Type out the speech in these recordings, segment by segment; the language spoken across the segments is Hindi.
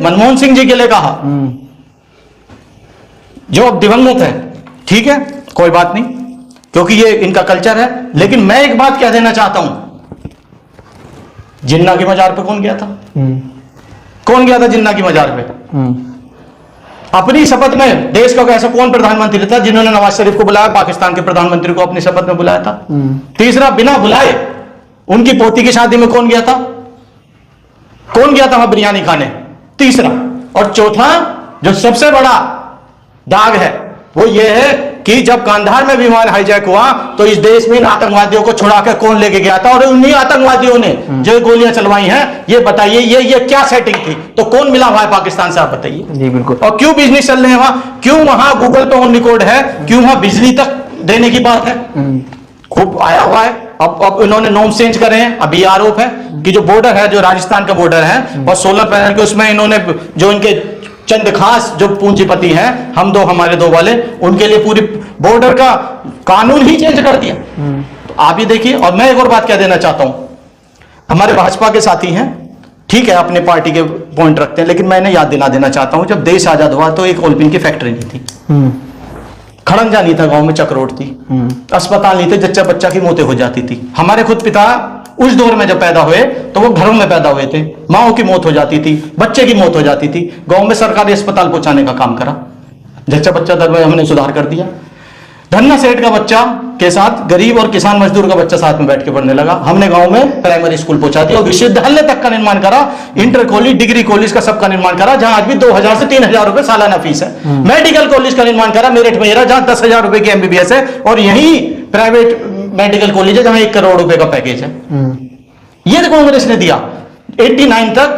मनमोहन सिंह जी के लिए कहा, जो अब दिवंगत है, ठीक है कोई बात नहीं, क्योंकि ये इनका कल्चर है। लेकिन मैं एक बात कह देना चाहता हूं, जिन्ना की मजार पे कौन गया था? कौन गया था जिन्ना की मजार पे? अपनी शपथ में देश का ऐसा कौन प्रधानमंत्री था जिन्होंने नवाज शरीफ को बुलाया, पाकिस्तान के प्रधानमंत्री को अपनी शपथ में बुलाया था? तीसरा, बिना बुलाए उनकी पोती की शादी में कौन गया था? कौन गया था वहां बिरयानी खाने? तीसरा। और चौथा, जो सबसे बड़ा दाग है वो ये है कि जब कांधार में विमान हाईजैक हुआ तो इस देश में इन आतंकवादियों को छुड़ा के कौन लेके गया था? और उन्हीं आतंकवादियों ने जो गोलियां चलवाई हैं, ये बताइए ये क्या सेटिंग थी? तो कौन मिला हुआ है पाकिस्तान से, आप बताइए। जी बिल्कुल। और क्यों बिजनेस चल रहे हैं वहां? क्यों वहां गूगल पे ऑन रिकॉर्ड है? क्यों वहां बिजली तक देने की बात है? खूब आया हुआ है। अब इन्होंने नॉर्म चेंज करे हैं। अभी आरोप है कि जो बॉर्डर है, जो राजस्थान का बॉर्डर है, और सोलर पैनल के उसमें इन्होंने जो इनके चंद खास जो पूंजीपति हैं, हम दो हमारे दो वाले, उनके लिए पूरी बॉर्डर का कानून ही चेंज कर दिया। तो आप ये देखिए। और मैं एक और बात कह देना चाहता हूं, हमारे भाजपा के साथी हैं, ठीक है अपने पार्टी के पॉइंट रखते हैं, लेकिन मैंने याद दिला देना चाहता हूं, जब देश आजाद हुआ तो एक ओलपिन की फैक्ट्री नहीं थी, खड़ंजा नहीं था गांव में, चक्रोट थी, अस्पताल नहीं थे, जच्चा बच्चा की मौतें हो जाती थी। हमारे खुद पिता उस दौर में जब पैदा हुए तो वो घरों में पैदा हुए थे, माओ की मौत हो जाती थी, बच्चे की मौत हो जाती थी। गांव में सरकारी अस्पताल पहुंचाने का काम करा, जच्चा बच्चा दर में हमने सुधार कर दिया। धन्ना सेठ का बच्चा के साथ गरीब और किसान मजदूर का बच्चा साथ में बैठ के पढ़ने लगा, हमने गांव में प्राइमरी स्कूल पहुंचा दिया और विश्वविद्यालय तक का निर्माण करा, इंटर कॉलेज, डिग्री कॉलेज का सबका निर्माण करा, जहां आज भी 2000 से 3000 रुपए सालाना फीस है। मेडिकल कॉलेज का निर्माण करा मेरठ में, जहां 10,000 रुपए की एमबीबीएस है, और यही प्राइवेट मेडिकल कॉलेज है जहां 1 करोड़ रुपए का पैकेज है। ये तो कांग्रेस ने दिया। 89 तक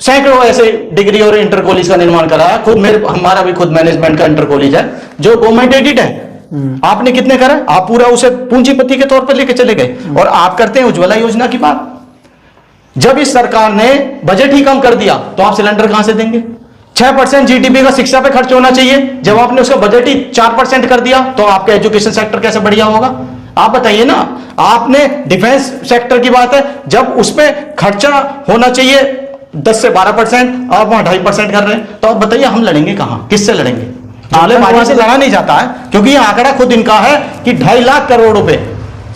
सैकड़ों ऐसे डिग्री और इंटर कॉलेज का निर्माण कराया। खुद हमारा भी खुद मैनेजमेंट का इंटर कॉलेज है जो गवर्नमेंट एडेड है। आपने कितने करा? आप पूरा उसे पूंजीपति के तौर पर लेके चले गए। और आप करते हैं उज्ज्वला योजना की बात। जब इस सरकार ने बजट ही कम कर दिया तो आप सिलेंडर कहां से देंगे? 6% जीडीपी का शिक्षा पे खर्च होना चाहिए, जब आपने उसका बजट ही 4% कर दिया तो आपका एजुकेशन सेक्टर कैसे बढ़िया होगा? आप बताइए ना। आपने डिफेंस सेक्टर की बात है, जब उसमें खर्चा होना चाहिए 10 से 12%, आप वहां 2.5% कर रहे हैं, तो आप बताइए हम लड़ेंगे कहां? किससे लड़ेंगे? आतंकवादी से लड़ा नहीं जाता है, क्योंकि यह आंकड़ा खुद इनका है कि 2.5 लाख करोड़ रुपए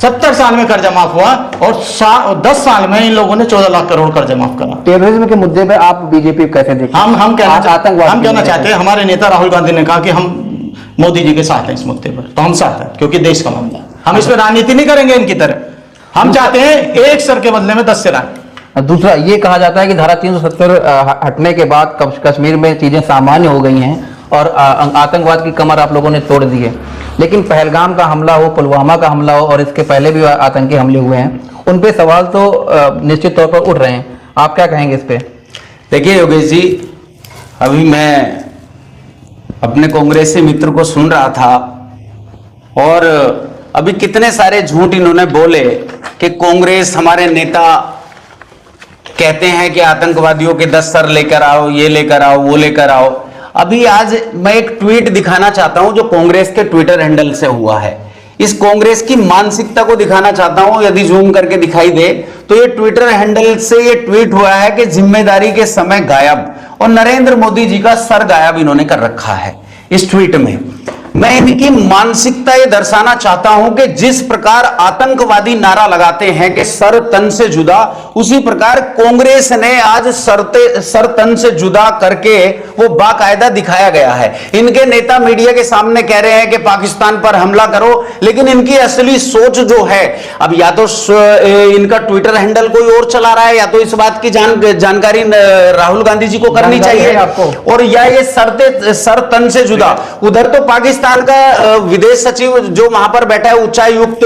70 साल में कर्जा माफ हुआ, और 10 साल में इन लोगों ने 14 लाख करोड़ कर्जा माफ करा। टेररिज्म के मुद्दे पे आप बीजेपी कैसे देखते हैं? हम कहना चाहते हैं, हमारे नेता राहुल गांधी ने कहा कि हम मोदी जी के साथ हैं इस मुद्दे पर, तो हम साथ हैं, क्योंकि देश का मामला है। हम इसमें राजनीति नहीं करेंगे इनकी तरह। हम चाहते हैं एक सर के बदले में 10 सिर आए। दूसरा, ये कहा जाता है कि धारा 370 हटने के बाद कश्मीर में चीजें सामान्य हो गई हैं और आतंकवाद की कमर आप लोगों ने तोड़ दी है। लेकिन पहलगाम का हमला हो, पुलवामा का हमला हो, और इसके पहले भी आतंकी हमले हुए हैं, उन पे सवाल तो निश्चित तौर पर उठ रहे हैं। आप क्या कहेंगे इस पे? देखिए योगेश जी, अभी मैं अपने कांग्रेसी मित्र को सुन रहा था, और अभी कितने सारे झूठ इन्होंने बोले कि कांग्रेस, हमारे नेता कहते हैं कि आतंकवादियों के 10 सर लेकर आओ, ये लेकर आओ, वो लेकर आओ। अभी आज मैं एक ट्वीट दिखाना चाहता हूं जो कांग्रेस के ट्विटर हैंडल से हुआ है। इस कांग्रेस की मानसिकता को दिखाना चाहता हूं, यदि जूम करके दिखाई दे तो ये ट्विटर हैंडल से ये ट्वीट हुआ है कि जिम्मेदारी के समय गायब, और नरेंद्र मोदी जी का सर गायब इन्होंने कर रखा है इस ट्वीट में। मैं इनकी मानसिकता ये दर्शाना चाहता हूं कि जिस प्रकार आतंकवादी नारा लगाते हैं कि सर तन से जुदा, उसी प्रकार कांग्रेस ने आज सर तन से जुदा करके वो बाकायदा दिखाया गया है। इनके नेता मीडिया के सामने कह रहे हैं कि पाकिस्तान पर हमला करो, लेकिन इनकी असली सोच जो है, अब या तो इनका ट्विटर हैंडल कोई और चला रहा है, या तो इस बात की जानकारी राहुल गांधी जी को करनी चाहिए आपको, और या ये सर तन से जुदा। उधर तो पाकिस्तान का विदेश सचिव जो वहां पर बैठा है, उच्चायुक्त